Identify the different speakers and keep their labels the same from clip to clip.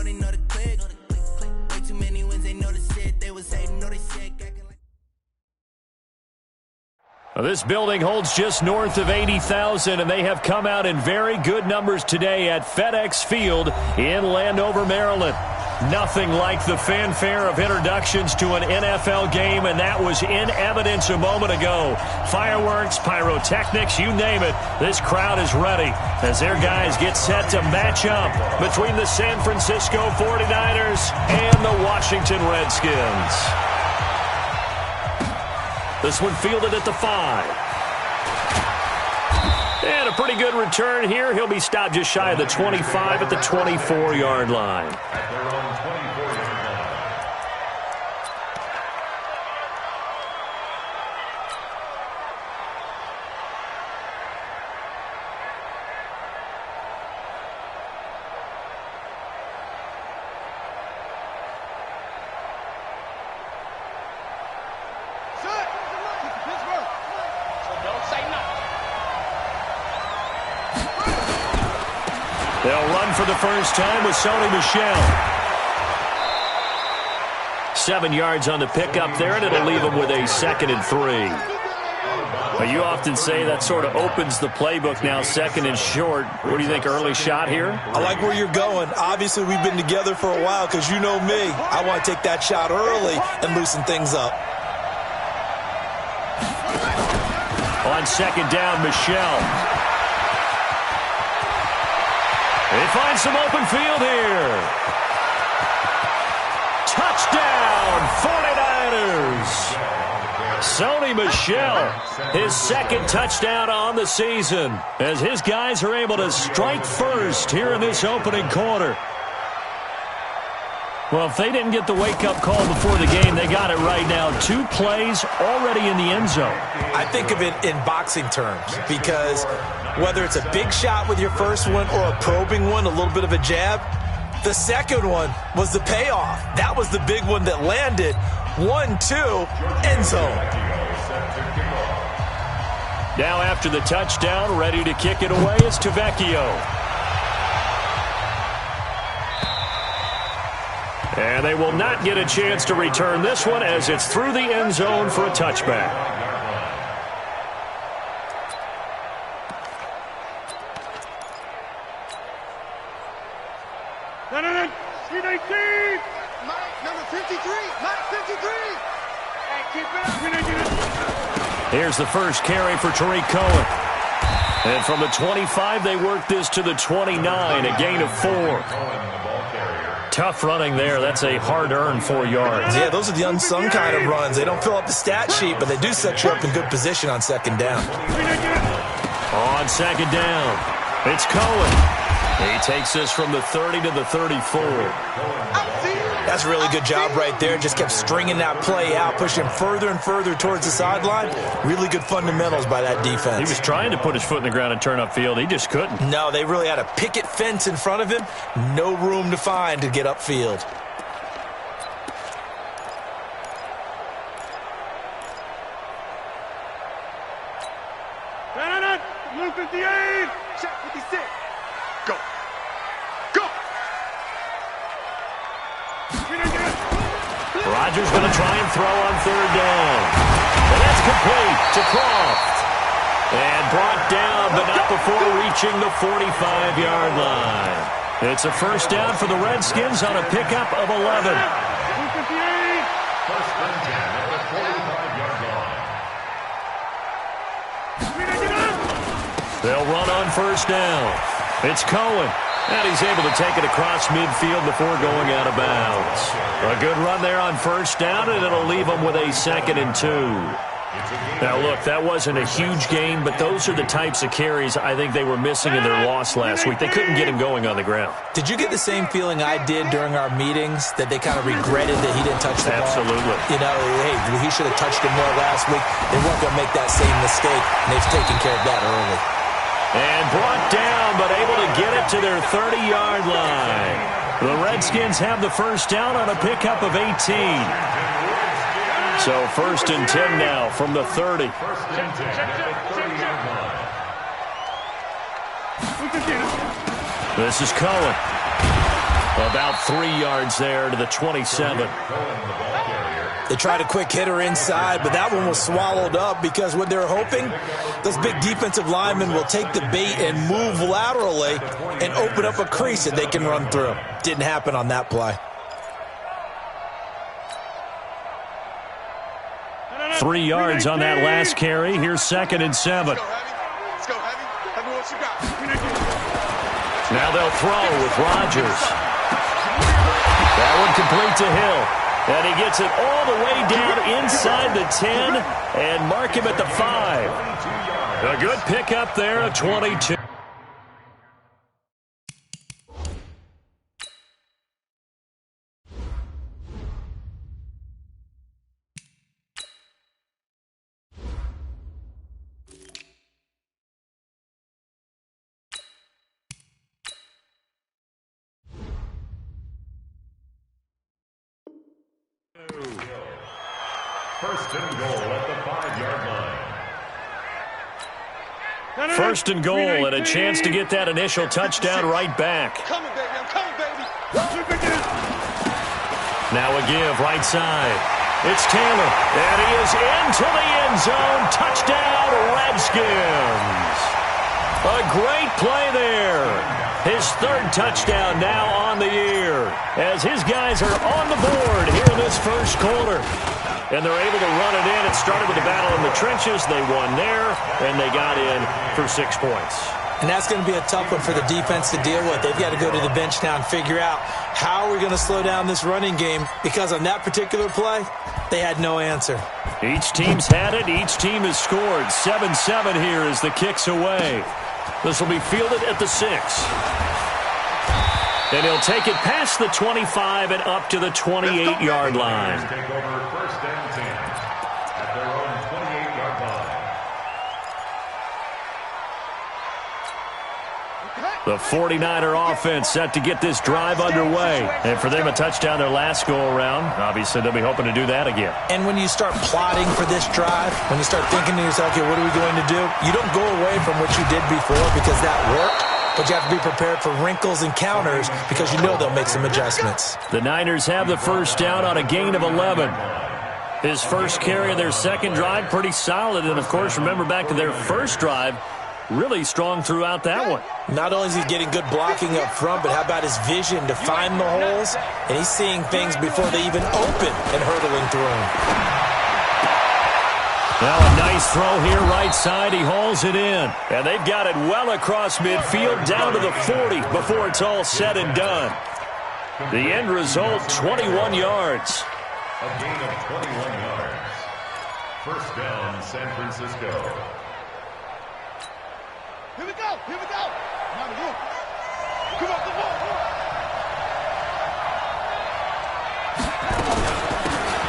Speaker 1: they know the click. Way too many wins, they know the shit. They was hating, know they sick.
Speaker 2: This building holds just north of 80,000, and they have come out in very good numbers today at FedEx Field in Landover, Maryland. Nothing like the fanfare of introductions to an NFL game, and that was in evidence a moment ago. Fireworks, pyrotechnics, you name it. This crowd is ready as their guys get set to match up between the San Francisco 49ers and the Washington Redskins. This one fielded at the 5. And a pretty good return here. He'll be stopped just shy of the 25 at the 24-yard line. They'll run for the first time with Sony Michel. 7 yards on the pickup there, and it'll leave them with a 2nd and 3. But you often say that sort of opens the playbook now, 2nd and short. What do you think, early shot here?
Speaker 3: I like where you're going. Obviously, we've been together for a while because you know me. I want to take that shot early and loosen things up.
Speaker 2: On 2nd down, Michel. They find some open field here. Touchdown, 49ers. Sony Michel, his 2nd touchdown on the season, as his guys are able to strike first here in this opening quarter. Well, if they didn't get the wake-up call before the game, they got it right now. 2 plays already in the end zone.
Speaker 3: I think of it in boxing terms because whether it's a big shot with your first one or a probing one, a little bit of a jab, the second one was the payoff. That was the big one that landed. 1-2, end zone.
Speaker 2: Now after the touchdown, ready to kick it away is Tavecchio. And they will not get a chance to return this one as it's through the end zone for a touchback.
Speaker 4: Number 53.
Speaker 2: Here's the first carry for Tariq Cohen. And from the 25, they work this to the 29, a gain of 4. Tough running there. That's a hard-earned 4 yards.
Speaker 3: Yeah, those are the unsung kind of runs. They don't fill up the stat sheet, but they do set you up in good position on 2nd down.
Speaker 2: On 2nd down, it's Cohen. He takes this from the 30 to the 34.
Speaker 3: That's a really good job right there. Just kept stringing that play out, pushing further and further towards the sideline. Really good fundamentals by that defense.
Speaker 2: He was trying to put his foot in the ground and turn upfield. He just couldn't.
Speaker 3: No, they really had a picket fence in front of him. No room to find to get upfield.
Speaker 4: Blue 58. Check 56. Go.
Speaker 2: Rodgers going to try and throw on 3rd down. And that's complete to Croft. And brought down, but not before reaching the 45-yard line. It's a first down for the Redskins on a pickup of 11. They'll run on first down. It's Cohen. And he's able to take it across midfield before going out of bounds. A good run there on first down, and it'll leave them with a 2nd and 2. Now, look, that wasn't a huge gain, but those are the types of carries I think they were missing in their loss last week. They couldn't get him going on the ground.
Speaker 3: Did you get the same feeling I did during our meetings, that they kind of regretted that he didn't touch the ball?
Speaker 2: Absolutely.
Speaker 3: You know, hey, he should have touched it more last week. They weren't going to make that same mistake, and they've taken care of that early.
Speaker 2: And brought down, but able to get it to their 30-yard line. The Redskins have the first down on a pickup of 18. So 1st and 10 now from the 30. This is Cohen. About 3 yards there to the 27.
Speaker 3: They tried a quick hitter inside, but that one was swallowed up because what they're hoping, those big defensive linemen will take the bait and move laterally and open up a crease that they can run through. Didn't happen on that play.
Speaker 2: 3 yards on that last carry. Here's 2nd and 7.
Speaker 4: Let's go, Heavy. Heavy, what you got?
Speaker 2: Now they'll throw with Rodgers. That one complete to Hill. And he gets it all the way down inside the 10 and mark him at the 5. A good pickup there of 22.
Speaker 5: First and goal at the 5-yard line.
Speaker 2: First and goal and a chance to get that initial touchdown right back.
Speaker 4: Coming, baby. I'm coming, baby.
Speaker 2: Now a give right side. It's Taylor, and he is into the end zone. Touchdown, Redskins. A great play there. His 3rd touchdown now on the year as his guys are on the board here in this first quarter. And they're able to run it in. It started with a battle in the trenches. They won there, and they got in for 6 points.
Speaker 3: And that's going to be a tough one for the defense to deal with. They've got to go to the bench now and figure out how are we going to slow down this running game, because on that particular play, they had no answer.
Speaker 2: Each team's had it. Each team has scored. 7-7 here as the kick's away. This will be fielded at the 6. And he'll take it past the 25 and up to the 28-yard line.
Speaker 5: Take over 1st and 10 at their own 28-yard line.
Speaker 2: The 49er offense set to get this drive underway. And for them, a touchdown their last go-around. Obviously, they'll be hoping to do that again.
Speaker 3: And when you start plotting for this drive, when you start thinking to yourself, okay, what are we going to do? You don't go away from what you did before because that worked. But you have to be prepared for wrinkles and counters because you know they'll make some adjustments.
Speaker 2: The Niners have the first down on a gain of 11. His first carry of their second drive, pretty solid. And, of course, remember back to their first drive, really strong throughout that one.
Speaker 3: Not only is he getting good blocking up front, but how about his vision to find the holes? And he's seeing things before they even open and hurdling through them.
Speaker 2: Now a nice throw here right side. He hauls it in. And they've got it well across midfield down to the 40 before it's all said and done. The end result, 21 yards.
Speaker 5: A gain of 21 yards. First down, San Francisco.
Speaker 4: Here we go. Here we go. Come on, come on, come on.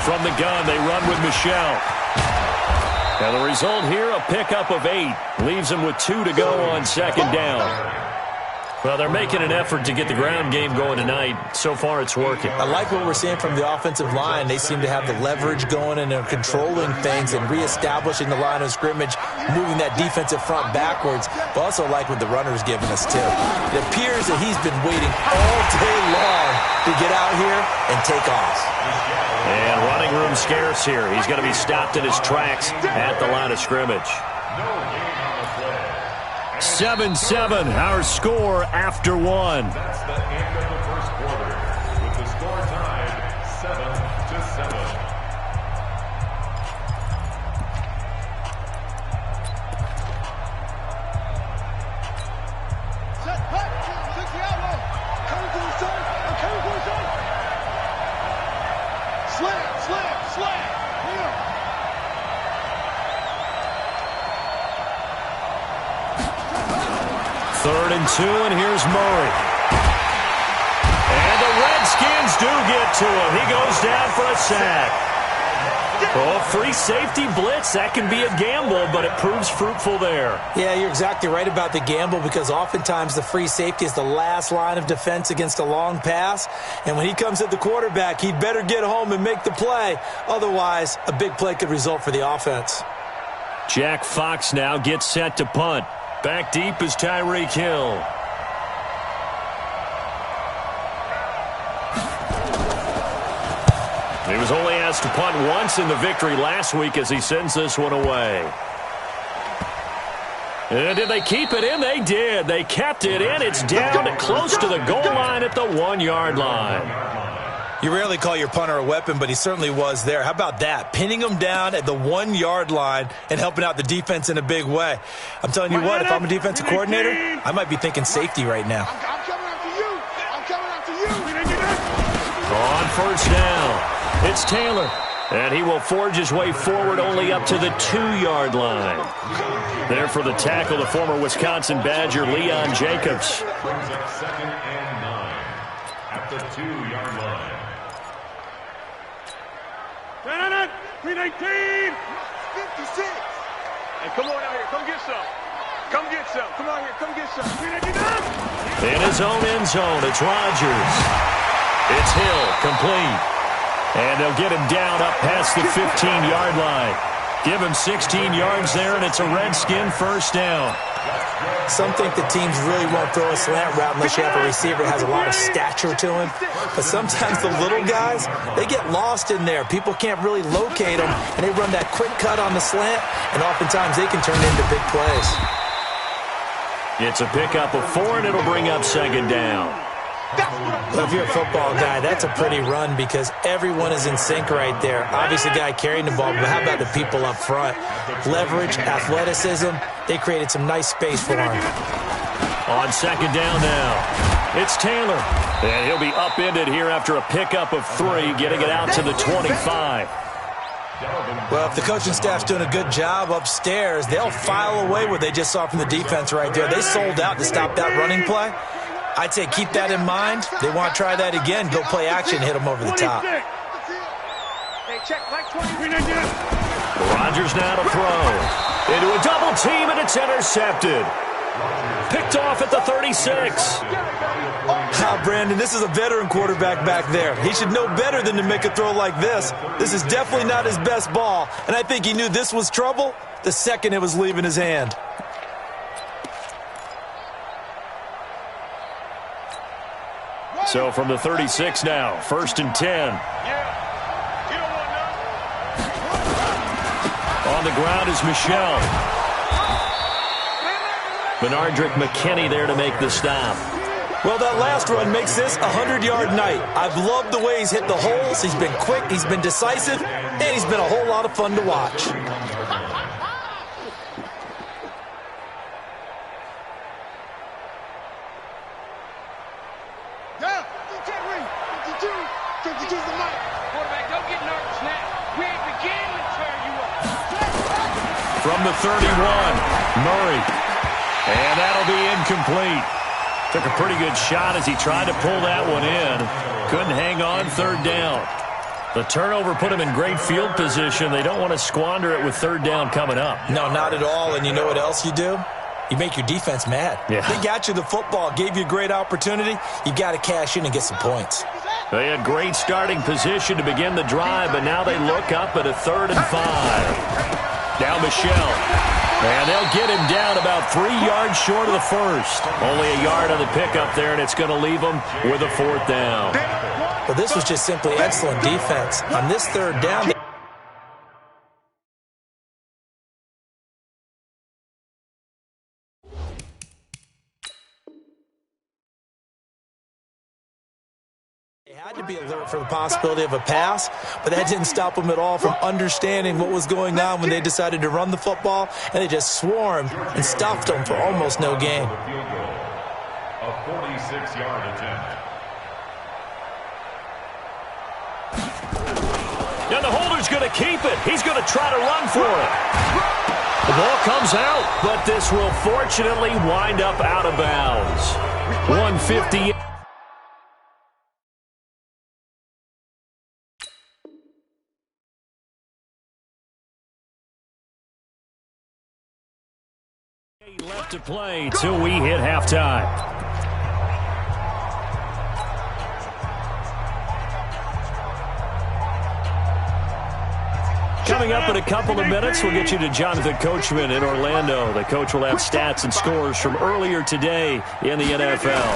Speaker 2: From the gun, they run with Michelle. Now the result here, a pickup of 8. Leaves them with 2 to go on second down. Well, they're making an effort to get the ground game going tonight. So far, it's working.
Speaker 3: I like what we're seeing from the offensive line. They seem to have the leverage going, and they're controlling things and reestablishing the line of scrimmage, moving that defensive front backwards. But also like what the runner's giving us, too. It appears that he's been waiting all day long to get out here and take off.
Speaker 2: And running room scarce here. He's going to be stopped in his tracks at the line of scrimmage. 7-7, our score after 1.
Speaker 5: That's the end of the first quarter, with the score tied 7-7.
Speaker 4: Set, hut, 60 outlaw. Coming to the side. I'm coming to the side. Slam. Here.
Speaker 2: 3rd and 2, and here's Murray. And the Redskins do get to him. He goes down for a sack. Oh, free safety blitz, that can be a gamble, but it proves fruitful there.
Speaker 3: Yeah, you're exactly right about the gamble, because oftentimes the free safety is the last line of defense against a long pass. And when he comes at the quarterback, he'd better get home and make the play. Otherwise, a big play could result for the offense.
Speaker 2: Jack Fox now gets set to punt. Back deep is Tyreek Hill. He was only asked to punt once in the victory last week as he sends this one away. And did they keep it in? They did. They kept it in. It's down to close to the goal line at the 1-yard line.
Speaker 3: You rarely call your punter a weapon, but he certainly was there. How about that? Pinning him down at the 1-yard line and helping out the defense in a big way. I'm telling you what, if I'm a defensive coordinator, I might be thinking safety right now.
Speaker 4: I'm coming after you. I'm coming after you.
Speaker 2: On first down, it's Taylor. And he will forge his way forward only up to the 2-yard line. There for the tackle, the former Wisconsin Badger, Leon Jacobs.
Speaker 5: Brings up 2nd and 9 at the 2-yard line.
Speaker 4: 319. 56. Hey, come on out here. Come get some. Come get some. Come out here. Come get some. 319.
Speaker 2: In his own end zone, it's Rodgers. It's Hill, complete. And they'll get him down up past the 15-yard line. Give him 16 yards there, and it's a Redskin first down.
Speaker 3: Some think the teams really won't throw a slant route unless you have a receiver that has a lot of stature to him. But sometimes the little guys, they get lost in there. People can't really locate them, and they run that quick cut on the slant, and oftentimes they can turn into big plays.
Speaker 2: It's a pickup of 4, and it'll bring up 2nd down.
Speaker 3: Well, if you're a football guy, that's a pretty run because everyone is in sync right there. Obviously, the guy carrying the ball, but how about the people up front? Leverage, athleticism, they created some nice space for him.
Speaker 2: On 2nd down now, it's Taylor. And he'll be upended here after a pickup of 3, getting it out to the 25.
Speaker 3: Well, if the coaching staff's doing a good job upstairs, they'll file away what they just saw from the defense right there. They sold out to stop that running play. I'd say keep that in mind. They want to try that again. Go play action, hit them over the top.
Speaker 2: Rodgers now to throw. Into a double team, and it's intercepted. Picked off at the 36.
Speaker 3: Brandon, this is a veteran quarterback back there. He should know better than to make a throw like this. This is definitely not his best ball, and I think he knew this was trouble the second it was leaving his hand.
Speaker 2: So from the 36 now, 1st and 10. On the ground is Michelle. Benardrick McKinney there to make the stop.
Speaker 3: Well, that last run makes this a 100-yard night. I've loved the way he's hit the holes. He's been quick, he's been decisive, and he's been a whole lot of fun to watch.
Speaker 2: From the 31, Murray. And that'll be incomplete. Took a pretty good shot as he tried to pull that one in. Couldn't hang on 3rd down. The turnover put him in great field position. They don't want to squander it with 3rd down coming up.
Speaker 3: No, not at all. And you know what else you do? You make your defense mad.
Speaker 2: Yeah.
Speaker 3: They got you the football, gave you a great opportunity. You got to cash in and get some points.
Speaker 2: They had great starting position to begin the drive, but now they look up at a 3rd and 5. Now Michelle. And they'll get him down about 3 yards short of the 1st. Only a yard on the pickup there, and it's going to leave them with a 4th down.
Speaker 3: Well, this was just simply excellent defense. On this 3rd down, they had to be alert for the possibility of a pass, but that didn't stop them at all from understanding what was going on when they decided to run the football, and they just swarmed and stuffed them for almost no gain.
Speaker 5: A 46-yard attempt.
Speaker 2: And the holder's going to keep it. He's going to try to run for it. The ball comes out, but this will fortunately wind up out of bounds. 150. Left to play till we hit halftime. Coming up in a couple of minutes, we'll get you to Jonathan Coachman in Orlando. The coach will have stats and scores from earlier today in the NFL.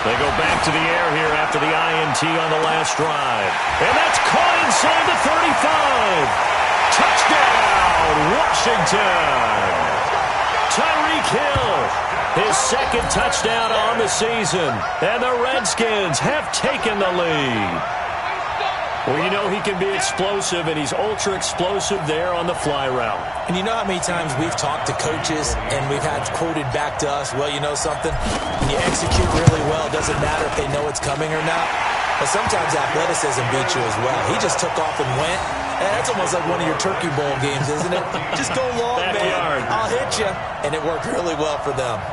Speaker 2: They go back to the air here after the INT on the last drive. And that's caught inside the 35. Touchdown, Washington. Tyreek Hill, his second touchdown on the season. And the Redskins have taken the lead. Well, you know he can be explosive, and he's ultra-explosive there on the fly route.
Speaker 3: And you know how many times we've talked to coaches and we've had quoted back to us, well, you know something? When you execute really well, it doesn't matter if they know it's coming or not. But sometimes athleticism beats you as well. He just took off and went. And that's almost like one of your Turkey Bowl games, isn't it? Just go long,
Speaker 2: Backyard.
Speaker 3: man. I'll hit you. And it worked really well for them.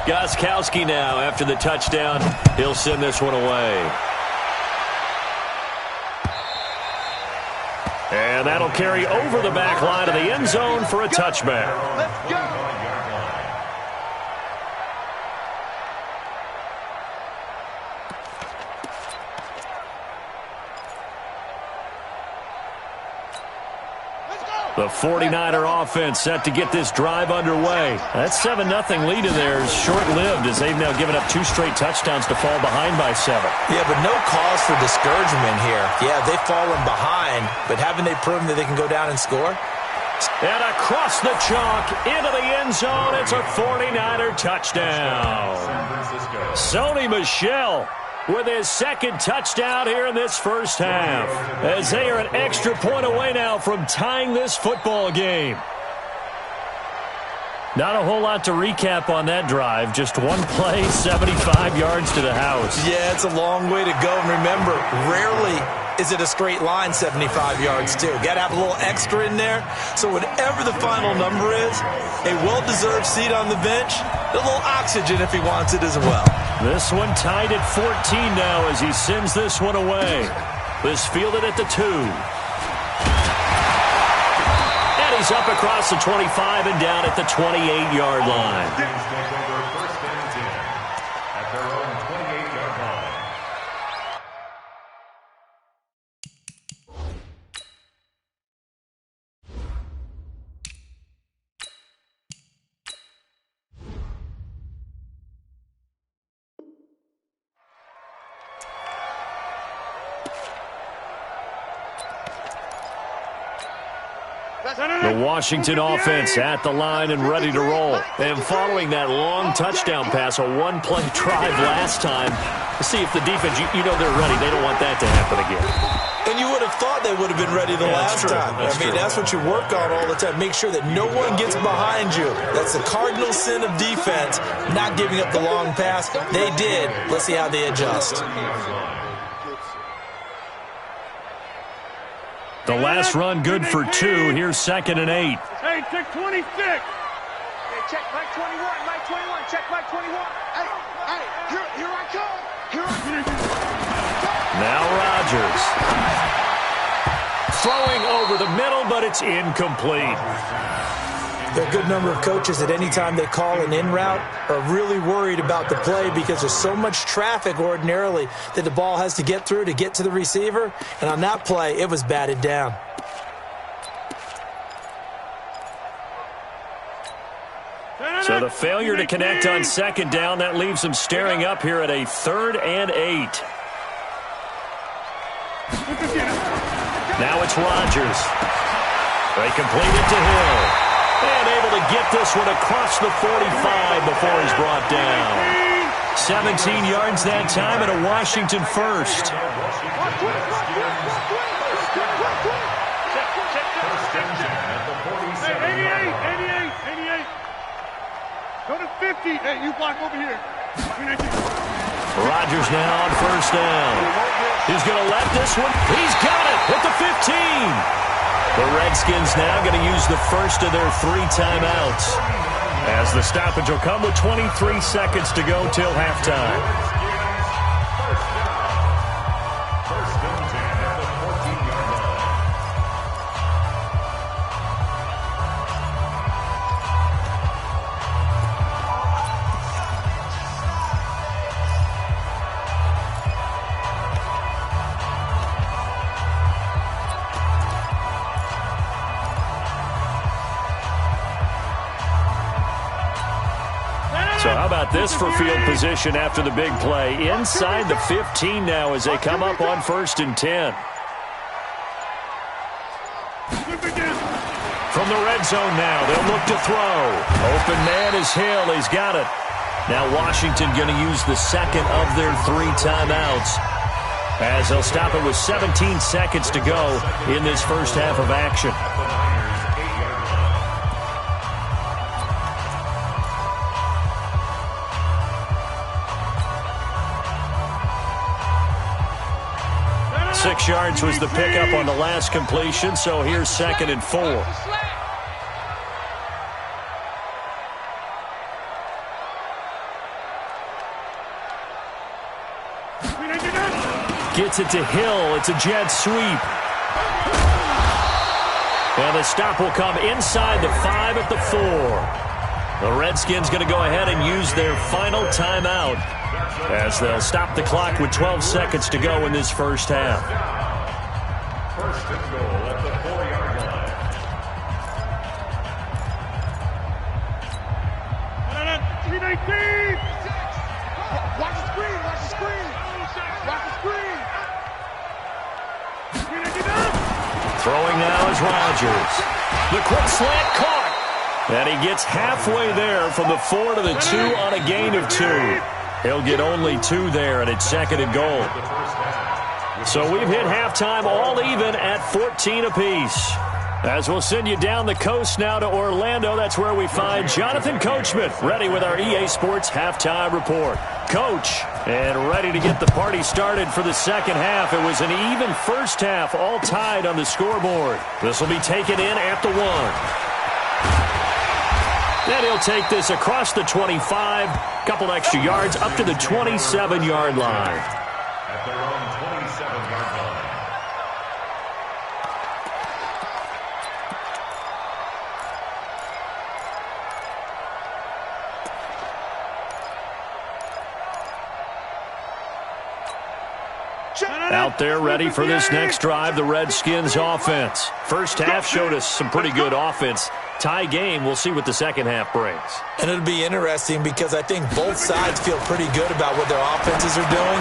Speaker 2: Gostkowski now after the touchdown. He'll send this one away. And that'll carry over the back line of the end zone for a touchback.
Speaker 4: Let's go.
Speaker 2: The 49er offense set to get this drive underway. That 7-0 lead in there is short-lived as they've now given up 2 straight touchdowns to fall behind by 7.
Speaker 3: Yeah, but no cause for discouragement here. Yeah, they've fallen behind, but haven't they proven that they can go down and score?
Speaker 2: And across the chalk into the end zone, it's a 49er touchdown. Sony Michel with his second touchdown here in this first half, as they are an extra point away now from tying this football game. Not a whole lot to recap on that drive. Just one play, 75 yards to the house.
Speaker 3: Yeah, it's a long way to go. And remember, rarely is it a straight line 75 yards, too. Got to have a little extra in there. So whatever the final number is, a well-deserved seat on the bench, a little oxygen if he wants it as well.
Speaker 2: This one tied at 14 now as he sends this one away. This fielded at the 2. And he's up across the 25 and down at the 28-yard line.
Speaker 5: First and 10 at their own 28-yard line.
Speaker 2: The Washington offense at the line and ready to roll. And following that long touchdown pass, a one-play drive last time, to see if the defense, you know they're ready. They don't want that to happen again.
Speaker 3: And you would have thought they would have been ready the last time. That's what you work on all the time. Make sure that no one gets behind you. That's the cardinal sin of defense, not giving up the long pass. They did. Let's see how they adjust.
Speaker 2: The last run good for 2. Here's 2nd and 8.
Speaker 4: Hey, check 26. Hey, check Mike 21. Mike 21. Check Mike 21. Hey, here I come. Here I come.
Speaker 2: Now Rodgers. Throwing over the middle, but it's incomplete.
Speaker 3: There are a good number of coaches at any time they call an in route are really worried about the play because there's so much traffic ordinarily that the ball has to get through to get to the receiver. And on that play, it was batted down.
Speaker 2: So the failure to connect on 2nd down, that leaves them staring up here at a 3rd and 8. Now it's Rodgers. They complete it to Hill. And able to get this one across the 45 before he's brought down. 17 yards that time and a Washington first.
Speaker 4: Hey, 88. Go to 50. Hey, you block over here.
Speaker 2: Rodgers now on 1st down. He's going to let this one. He's got it at the 15. The Redskins now going to use the first of their 3 timeouts, as the stoppage will come with 23 seconds to go till halftime.
Speaker 5: First and 10 at the 14-yard line.
Speaker 2: So how about this for field position after the big play? Inside the 15 now as they come up on 1st and 10. From the red zone now, they'll look to throw. Open man is Hill. He's got it. Now Washington going to use the second of their 3 timeouts as they'll stop it with 17 seconds to go in this first half of action. Six yards was the pickup on the last completion, so here's 2nd and 4. Gets it to Hill. It's a jet sweep. And the stop will come inside the 5 at the 4. The Redskins going to go ahead and use their final timeout as they'll stop the clock with 12 seconds to go in this first half.
Speaker 5: 1st and goal at the 4-yard line.
Speaker 4: Watch the screen, watch the screen. Watch the screen.
Speaker 2: Throwing now is Rodgers. The quick slant caught. And he gets halfway there from the 4 to the 2 on a gain of 2. He'll get only 2 there, and it's 2nd and goal. So we've hit halftime all even at 14 apiece. As we'll send you down the coast now to Orlando, that's where we find Jonathan Coachman, ready with our EA Sports Halftime Report. Coach, and ready to get the party started for the second half. It was an even first half, all tied on the scoreboard. This will be taken in at the 1. Then he'll take this across the 25, couple extra yards up to the 27-yard line.
Speaker 5: At their own 27-yard line.
Speaker 2: Out there ready for this next drive, the Redskins offense. First half showed us some pretty good offense. Tie game, we'll see what the second half brings.
Speaker 3: And it'll be interesting because I think both sides feel pretty good about what their offenses are doing.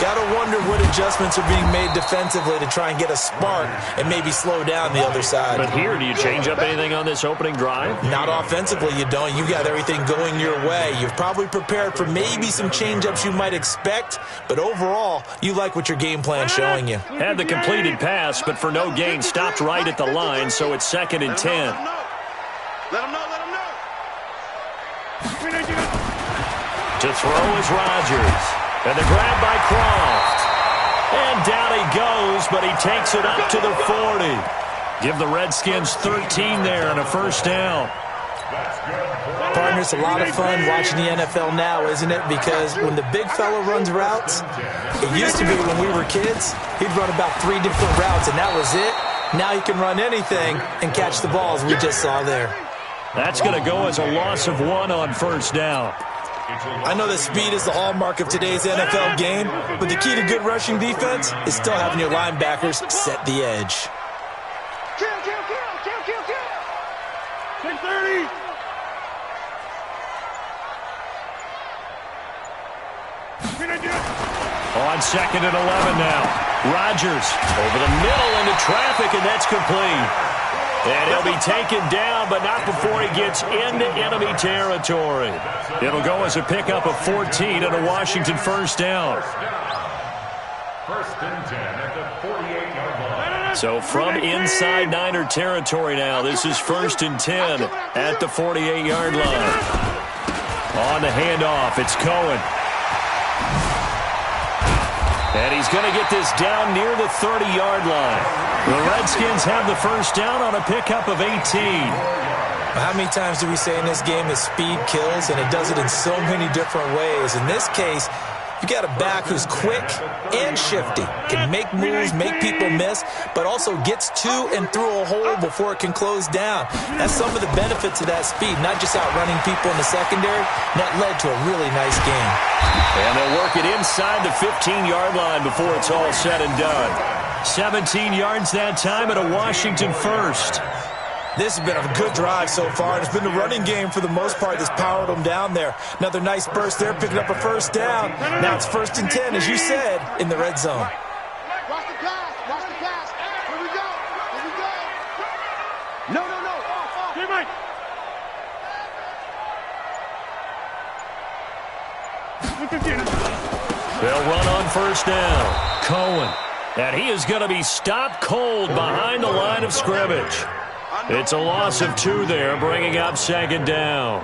Speaker 3: Got to wonder what adjustments are being made defensively to try and get a spark and maybe slow down the other side.
Speaker 2: But here, do you change up anything on this opening drive?
Speaker 3: Not offensively, you don't. You got everything going your way. You've probably prepared for maybe some change-ups you might expect, but overall, you like what your game plan's showing you.
Speaker 2: Had the completed pass, but for no gain, stopped right at the line, so it's 2nd and 10.
Speaker 4: Let him know, let him know.
Speaker 2: To throw is Rodgers. And the grab by Croft. And down he goes, but he takes it up to the 40. Give the Redskins 13 there and a first down.
Speaker 3: Partner, it's a lot of fun watching the NFL now, isn't it? Because when the big fella runs routes, it used to be when we were kids, he'd run about 3 different routes, and that was it. Now he can run anything and catch the balls we just saw there.
Speaker 2: That's going to go as a loss of 1 on first down.
Speaker 3: I know that speed is the hallmark of today's NFL game, but the key to good rushing defense is still having your linebackers set the edge.
Speaker 4: Kill, kill, kill, kill, kill, kill. 630.
Speaker 2: On 2nd and 11 now. Rodgers over the middle into traffic, and that's complete. And he'll be taken down, but not before he gets into enemy territory. It'll go as a pickup of 14 and a Washington first down.
Speaker 5: 1st and 10 at the 48-yard line.
Speaker 2: So from inside Niner territory now, this is 1st and 10 at the 48-yard line. On the handoff, it's Cohen. And he's going to get this down near the 30-yard line. The Redskins have the first down on a pickup of 18.
Speaker 3: How many times do we say in this game that speed kills, and it does it in so many different ways? In this case, you got a back who's quick and shifty, can make moves, make people miss, but also gets to and through a hole before it can close down. That's some of the benefits of that speed, not just outrunning people in the secondary. That led to a really nice game.
Speaker 2: And they'll work it inside the 15-yard line before it's all said and done. 17 yards that time at a Washington first.
Speaker 3: This has been a good drive so far. It's been the running game for the most part that's powered them down there. Another nice burst there, picking up a first down. Now it's 1st and 10, as you said, in the red zone.
Speaker 4: Watch the pass. Watch the pass. Here we go. Here we go. No. Hey, Mike.
Speaker 2: They'll run on 1st down. Cohen. And he is going to be stopped cold behind the line of scrimmage. It's a loss of 2 there, bringing up 2nd down.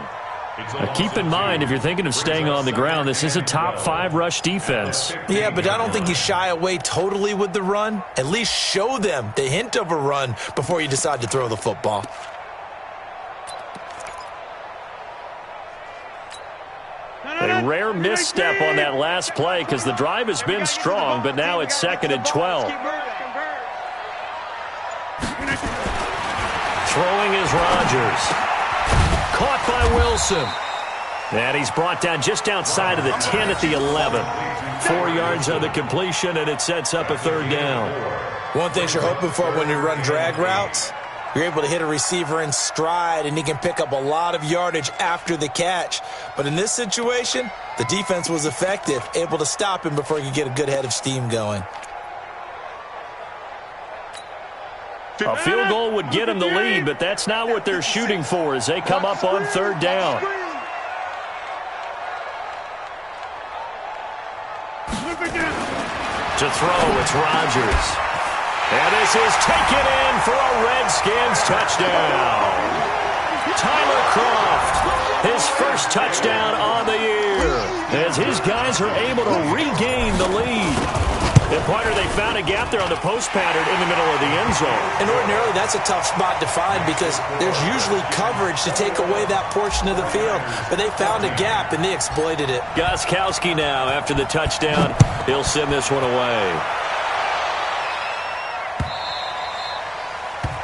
Speaker 2: Now keep in mind, if you're thinking of staying on the ground, this is a top 5 rush defense.
Speaker 3: Yeah, but I don't think you shy away totally with the run. At least show them the hint of a run before you decide to throw the football.
Speaker 2: A rare misstep on that last play because the drive has been strong, but now it's 2nd and 12. Throwing is Rodgers. Caught by Wilson. And he's brought down just outside of the 10 at the 11. 4 yards on the completion, and it sets up a 3rd down.
Speaker 3: One thing you're hoping for when you run drag routes, you're able to hit a receiver in stride, and he can pick up a lot of yardage after the catch. But in this situation, the defense was effective, able to stop him before he could get a good head of steam going.
Speaker 2: A field goal would get him the lead, but that's not what they're shooting for as they come up on 3rd down. To throw, it's Rodgers. And this is taken in for a Redskins touchdown. Tyler Kroft, his first touchdown on the year, as his guys are able to regain the lead. And partner, they found a gap there on the post pattern in the middle of the end zone.
Speaker 3: And ordinarily, that's a tough spot to find because there's usually coverage to take away that portion of the field. But they found a gap, and they exploited it.
Speaker 2: Gostkowski now, after the touchdown, he'll send this one away.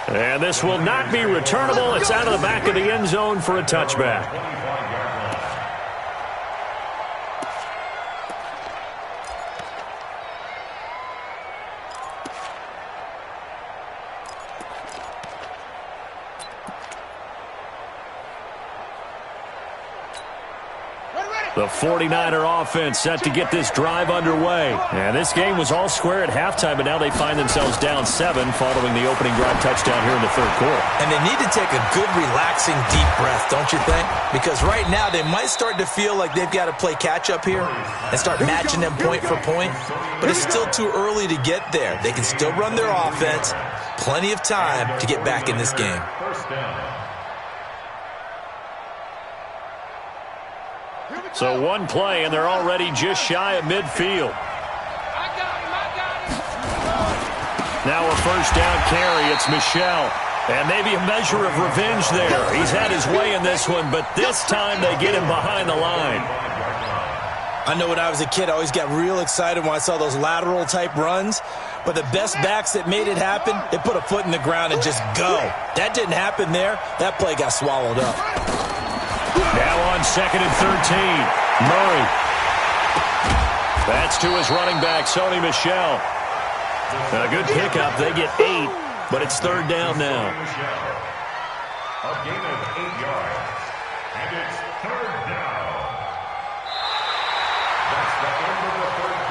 Speaker 2: And this will not be returnable. It's out of the back of the end zone for a touchback. The 49er offense set to get this drive underway. And this game was all square at halftime, but now they find themselves down 7 following the opening drive touchdown here in the 3rd quarter.
Speaker 3: And they need to take a good, relaxing, deep breath, don't you think? Because right now they might start to feel like they've got to play catch-up here and start matching them point for point. But it's still too early to get there. They can still run their offense. Plenty of time to get back in this game.
Speaker 2: So one play, and they're already just shy of midfield. Now a 1st down carry. It's Michel. And maybe a measure of revenge there. He's had his way in this one, but this time they get him behind the line.
Speaker 3: I know when I was a kid, I always got real excited when I saw those lateral-type runs. But the best backs that made it happen, they put a foot in the ground and just go. That didn't happen there. That play got swallowed up.
Speaker 2: Now on 2nd and 13, Murray. That's to his running back, Sony Michel. A good pickup. They get 8, but it's 3rd down now.
Speaker 5: A gain of 8 yards, and it's 3rd down. That's the end of the 3rd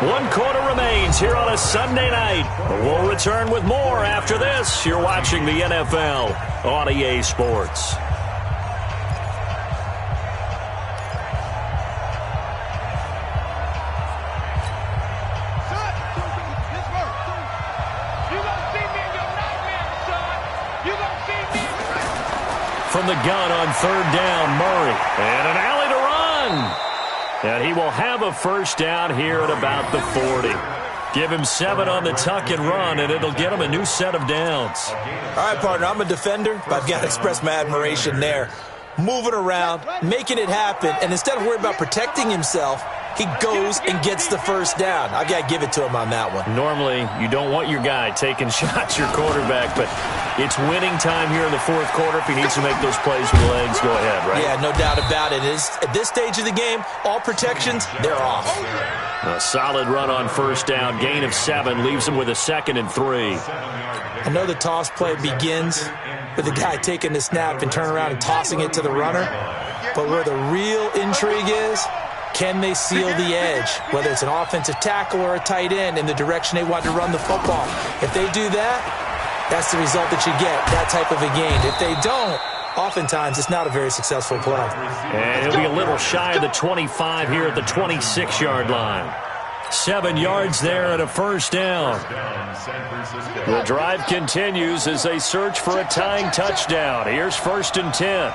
Speaker 5: quarter.
Speaker 2: 1 quarter remains here on a Sunday night. We'll return with more after this. You're watching the NFL on EA Sports. From the gun on 3rd down, Murray. And an alley to run. And he will have a 1st down here at about the 40. Give him 7 on the tuck and run, and it'll get him a new set of downs.
Speaker 3: All right, partner, I'm a defender, but I've got to express my admiration there. Moving around, making it happen, and instead of worrying about protecting himself, he goes and gets the 1st down. I've got to give it to him on that one.
Speaker 2: Normally, you don't want your guy taking shots, your quarterback, but it's winning time here in the 4th quarter. If he needs to make those plays with legs, go ahead, right?
Speaker 3: Yeah, no doubt about it. At this stage of the game, all protections, they're off.
Speaker 2: A solid run on first down. Gain of 7 leaves them with a 2nd and 3.
Speaker 3: I know the toss play begins with the guy taking the snap and turning around and tossing it to the runner. But where the real intrigue is, can they seal the edge, whether it's an offensive tackle or a tight end, in the direction they want to run the football? If they do that, that's the result that you get, that type of a gain. If they don't, oftentimes it's not a very successful play.
Speaker 2: And he'll be a little shy of the 25 here at the 26-yard line. 7 yards there and a first down. The drive continues as they search for a tying touchdown. Here's 1st and 10.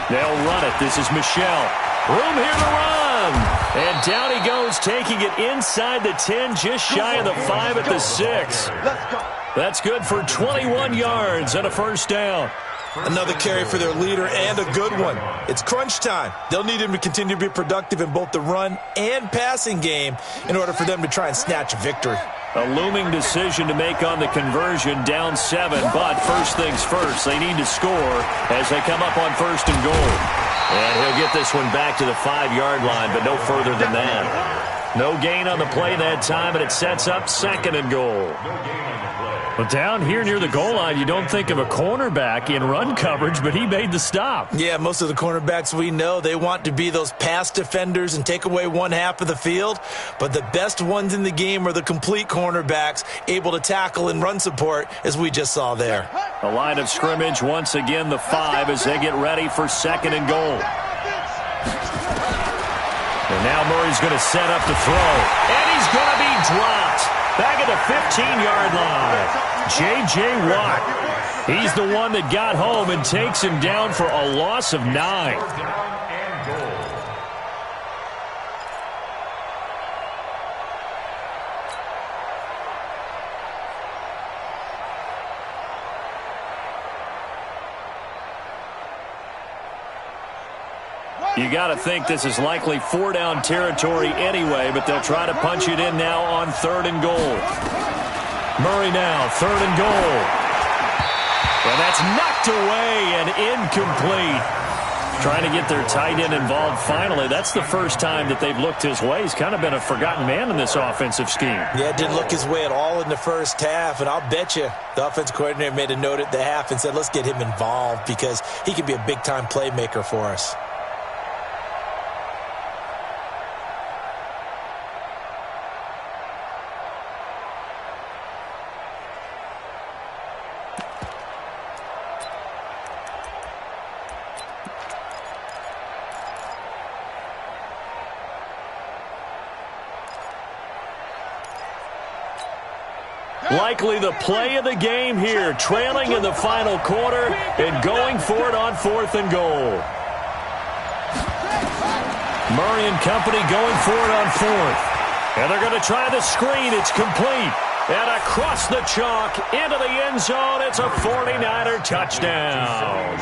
Speaker 2: They'll run it. This is Michel. Room here to run. And down he goes, taking it inside the 10, just shy of the 5 at the 6. That's good for 21 yards and a first down.
Speaker 3: Another carry for their leader, and a good one. It's crunch time. They'll need him to continue to be productive in both the run and passing game in order for them to try and snatch victory.
Speaker 2: A looming decision to make on the conversion, down 7, but first things first, they need to score as they come up on 1st and goal. And he'll get this one back to the 5-yard line, but no further than that. No gain on the play that time, and it sets up 2nd and goal. Well, down here near the goal line, you don't think of a cornerback in run coverage, but he made the stop.
Speaker 3: Yeah, most of the cornerbacks we know, they want to be those pass defenders and take away one half of the field. But the best ones in the game are the complete cornerbacks, able to tackle and run support, as we just saw there.
Speaker 2: The line of scrimmage, once again, the 5 as they get ready for 2nd and goal. And now Murray's going to set up to throw. And he's going to be dropped. Back at the 15-yard line. J.J. Watt. He's the one that got home and takes him down for a loss of 9. You got to think this is likely 4-down territory anyway, but they'll try to punch it in now on 3rd and goal. Murray now, 3rd and goal. And that's knocked away and incomplete. Trying to get their tight end involved finally. That's the first time that they've looked his way. He's kind of been a forgotten man in this offensive scheme.
Speaker 3: Yeah, it didn't look his way at all in the first half, and I'll bet you the offensive coordinator made a note at the half and said, let's get him involved because he can be a big-time playmaker for us.
Speaker 2: Likely the play of the game here, trailing in the final quarter and going for it on 4th and goal. Murray and company going for it on 4th. And they're going to try the screen. It's complete. And across the chalk into the end zone, it's a 49er touchdown.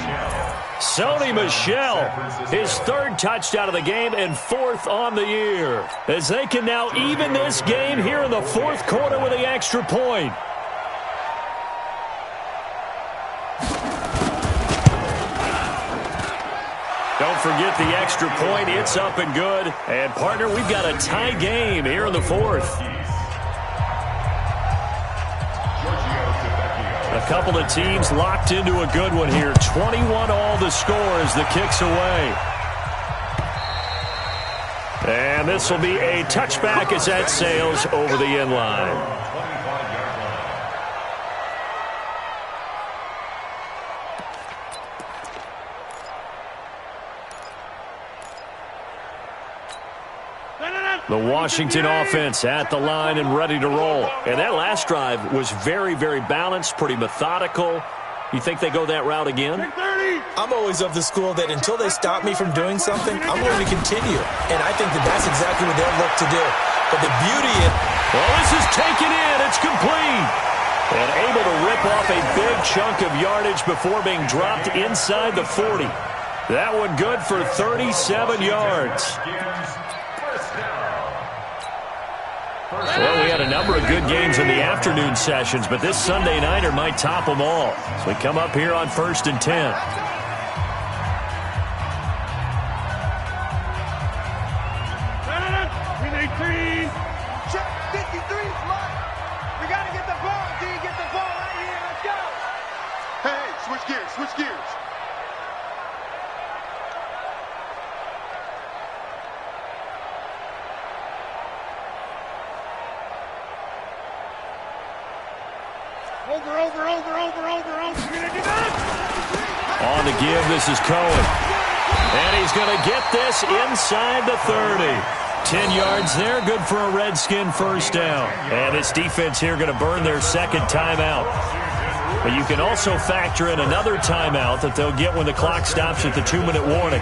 Speaker 2: Sony Michel, his 3rd touchdown of the game and 4th on the year. As they can now even this game here in the 4th quarter with the extra point. Don't forget the extra point. It's up and good. And, partner, we've got a tie game here in the 4th. A couple of teams locked into a good one here. 21 all the score as the kick's away. And this will be a touchback as that sails over the end line. The Washington offense at the line and ready to roll. And that last drive was very, very balanced, pretty methodical. You think they go that route again?
Speaker 3: I'm always of the school that until they stop me from doing something, I'm going to continue. And I think that that's exactly what they'll look to do. But the beauty is...
Speaker 2: Well, this is taken in. It's complete. And able to rip off a big chunk of yardage before being dropped inside the 40. That one good for 37 yards. Well, we had a number of good games in the afternoon sessions, but this Sunday nighter might top them all. So we come up here on 1st and 10.
Speaker 4: switch gears, switch gears. Over.
Speaker 2: On the give, this is Cohen. And he's going to get this inside the 30. 10 yards there, good for a Redskin first down. And this defense here going to burn their second timeout. But you can also factor in another timeout that they'll get when the clock stops at the 2-minute warning.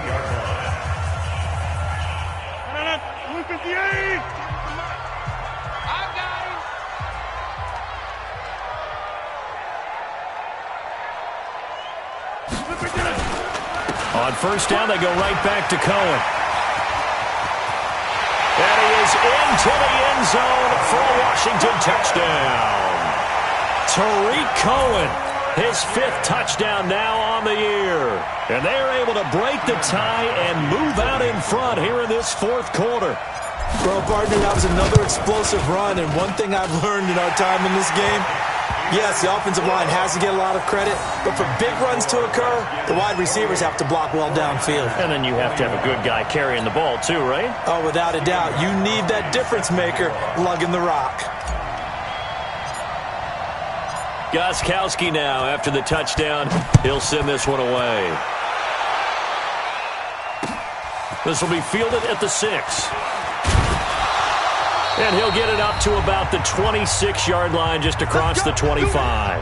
Speaker 2: On first down, they go right back to Cohen. And he is into the end zone for a Washington touchdown. Tariq Cohen, his 5th touchdown now on the year. And they are able to break the tie and move out in front here in this 4th quarter.
Speaker 3: Well, partner, that was another explosive run, and one thing I've learned in our time in this game, yes, the offensive line has to get a lot of credit, but for big runs to occur, the wide receivers have to block well downfield.
Speaker 2: And then you have to have a good guy carrying the ball too, right?
Speaker 3: Oh, without a doubt. You need that difference maker lugging the rock.
Speaker 2: Gostkowski now after the touchdown. He'll send this one away. This will be fielded at the 6. And he'll get it up to about the 26-yard line just across the 25.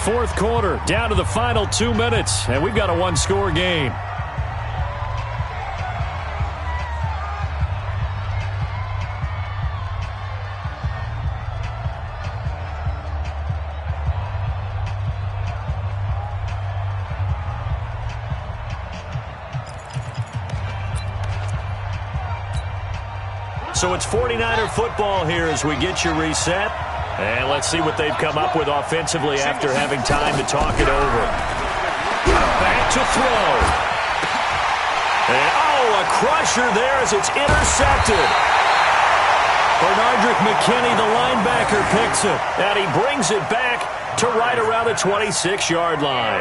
Speaker 2: 4th quarter, down to the final 2 minutes, and we've got a 1-score game. So it's 49er football here as we get you reset. And let's see what they've come up with offensively after having time to talk it over. Back to throw. And, a crusher there as it's intercepted. Bernardrick McKinney, the linebacker, picks it. And he brings it back to right around the 26-yard line.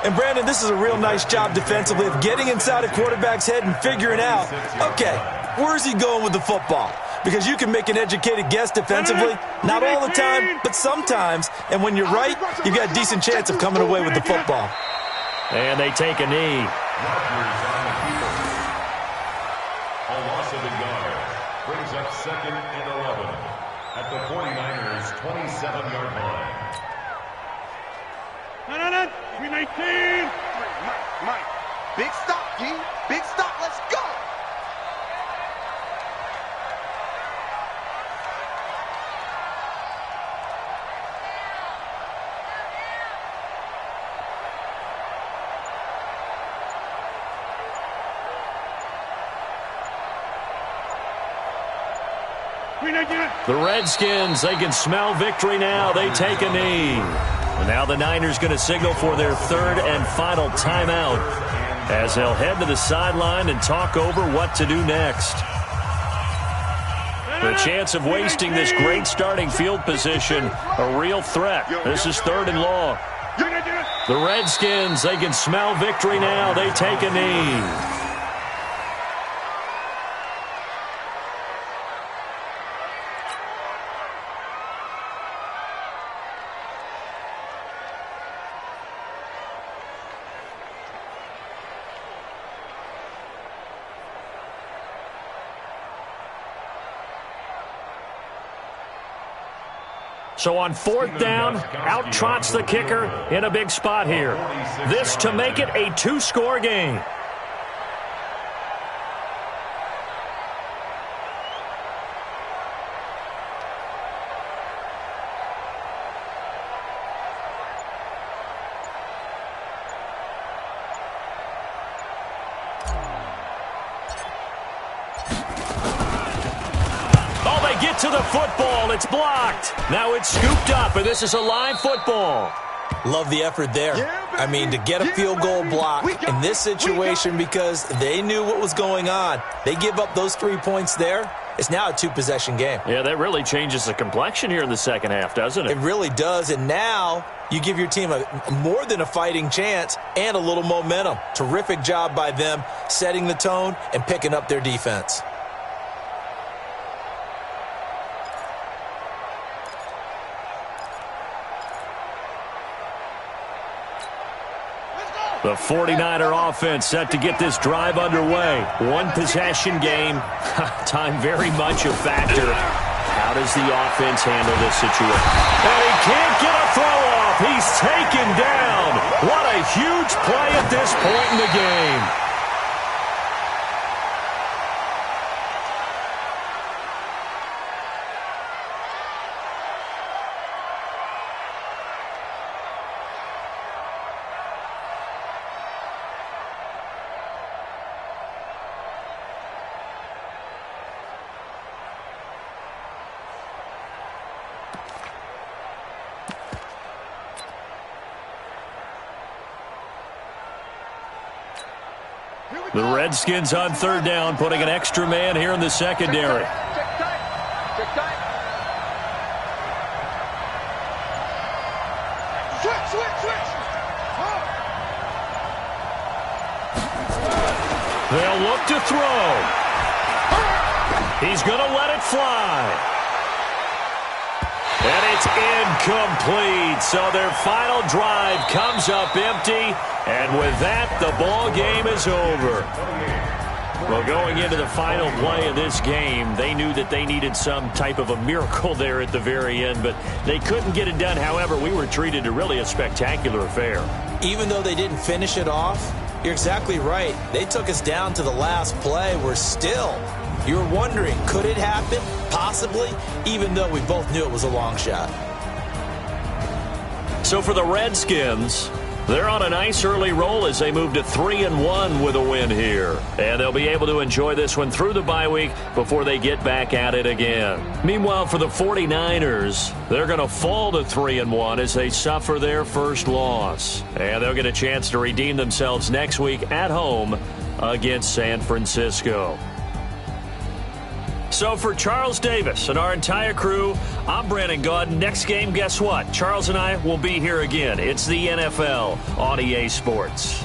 Speaker 3: And, Brandon, this is a real nice job defensively of getting inside a quarterback's head and figuring out, okay, where's he going with the football? Because you can make an educated guess defensively, not all the time, but sometimes. And when you're right, you've got a decent chance of coming away with the football.
Speaker 2: And they take a knee.
Speaker 5: A loss of a yard brings up 2nd and 11 at the 49ers' 27-yard line.
Speaker 4: No. 319. Mike. Big stop, G. Big stop. Let's go.
Speaker 2: The Redskins, they can smell victory now. They take a knee. And now the Niners going to signal for their 3rd and final timeout as they'll head to the sideline and talk over what to do next. The chance of wasting this great starting field position, a real threat. This is 3rd and long. The Redskins, they can smell victory now. They take a knee. So on 4th down, out trots the kicker in a big spot here. This to make it a 2-score game. To the football, it's blocked. Now it's scooped up, and this is a live football.
Speaker 3: Love the effort there. I mean, to get a field goal block in this situation because they knew what was going on. They give up those 3 points there. It's now a two-possession game.
Speaker 2: Yeah, that really changes the complexion here in the second half, doesn't it?
Speaker 3: It really does, and now you give your team more than a fighting chance and a little momentum. Terrific job by them setting the tone and picking up their defense.
Speaker 2: The 49er offense set to get this drive underway. One possession game. Time very much a factor. How does the offense handle this situation? And he can't get a throw off. He's taken down. What a huge play at this point in the game. The Redskins on third down, putting an extra man here in the secondary.
Speaker 4: Check tight. Check tight. Switch.
Speaker 2: They'll look to throw. He's going to let it fly. And it's incomplete. So their final drive comes up empty. And with that, the ball game is over. Well, going into the final play of this game, they knew that they needed some type of a miracle there at the very end, but they couldn't get it done. However, we were treated to really a spectacular affair.
Speaker 3: Even though they didn't finish it off, you're exactly right. They took us down to the last play. We're still, you're wondering, could it happen? Possibly, even though we both knew it was a long shot.
Speaker 2: So for the Redskins, they're on a nice early roll as they move to 3-1 with a win here. And they'll be able to enjoy this one through the bye week before they get back at it again. Meanwhile, for the 49ers, they're going to fall to 3-1 as they suffer their first loss. And they'll get a chance to redeem themselves next week at home against San Francisco. So for Charles Davis and our entire crew, I'm Brandon Gaudin. Next game, guess what? Charles and I will be here again. It's the NFL on EA Sports.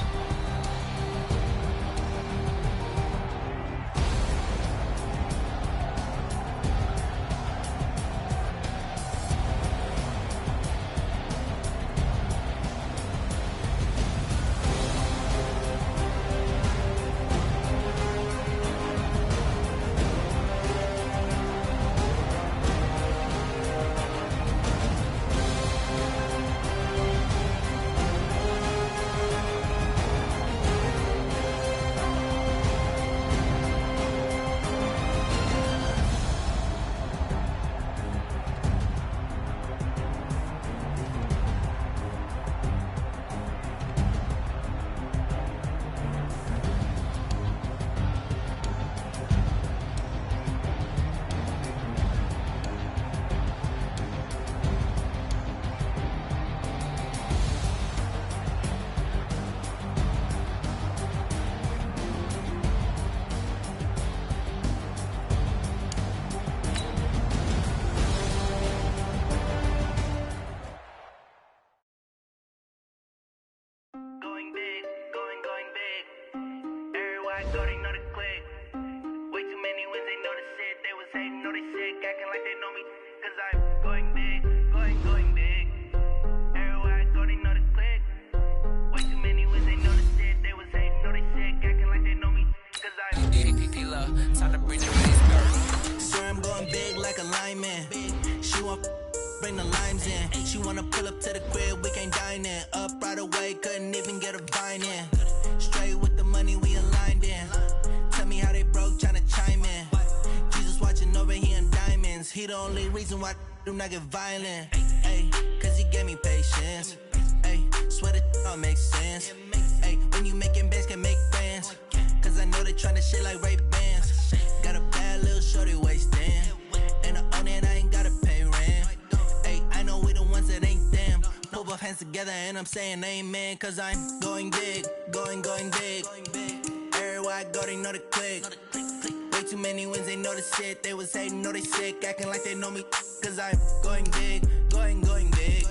Speaker 1: Bring the limes in. She wanna pull up to the crib, we can't dine in. Up right away, couldn't even get a vine in. Straight with the money, we aligned in. Tell me how they broke, tryna chime in. Jesus watching over here in diamonds. He the only reason why I do not get violent. Ay, cause he gave me patience. Ay, swear that all makes sense. Ay, when you making bands, can make friends. Cause I know they tryna shit like Ray-Bans. Got a bad little shorty wasting. And I own it, I ain't gotta pay rent. Ay, I know we the ones that ain't them. Pull both hands together and I'm saying amen. Cause I'm going big, going big. Everywhere I go, they know the click. Way too many wins, they know the shit. They was hating, know they sick, acting like they know me. Cause I'm going big, going big.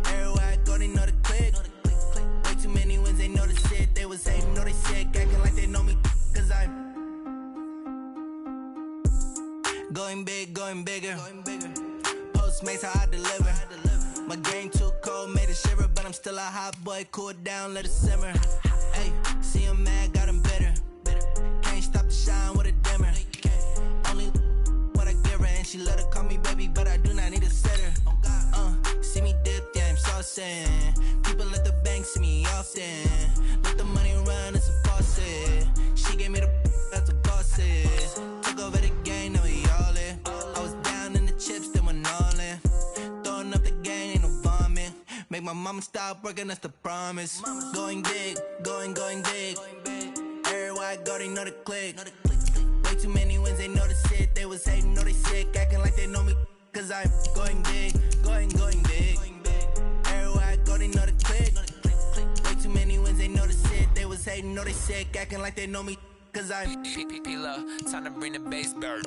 Speaker 1: Everywhere I go, they know the click. Way too many wins, they know the shit. They was hating, know they sick, acting like they know me. Cause I'm going big, going bigger. Postmates, how I deliver. My game too cold, made it shiver. But I'm still a hot boy, cool down, let it simmer. Hey, see him mad, got him bitter. Can't stop the shine with a dimmer. Only what I give her, and she let her call me baby, but I do not need a sitter. See me dip, yeah, I'm saucing. People at the bank see me often. Let the money run, it's a faucet. She gave me the that's a bosses. Took over the game, now we all in. I was down in the chips, then went all in. Throwing up the game, ain't no vomit. Make my mama stop working, that's the promise. Going big, going big. Everywhere I go, they know the click. Way too many wins, they know the shit. They was hating, know they sick, acting like they know me. Cause I'm going big, going big. Everywhere I go, they know the click. Way too many wins, they know the shit. They was hating, know they sick, acting like they know me. Cause I'm
Speaker 6: P-P-P-Love, time to bring the bass bird.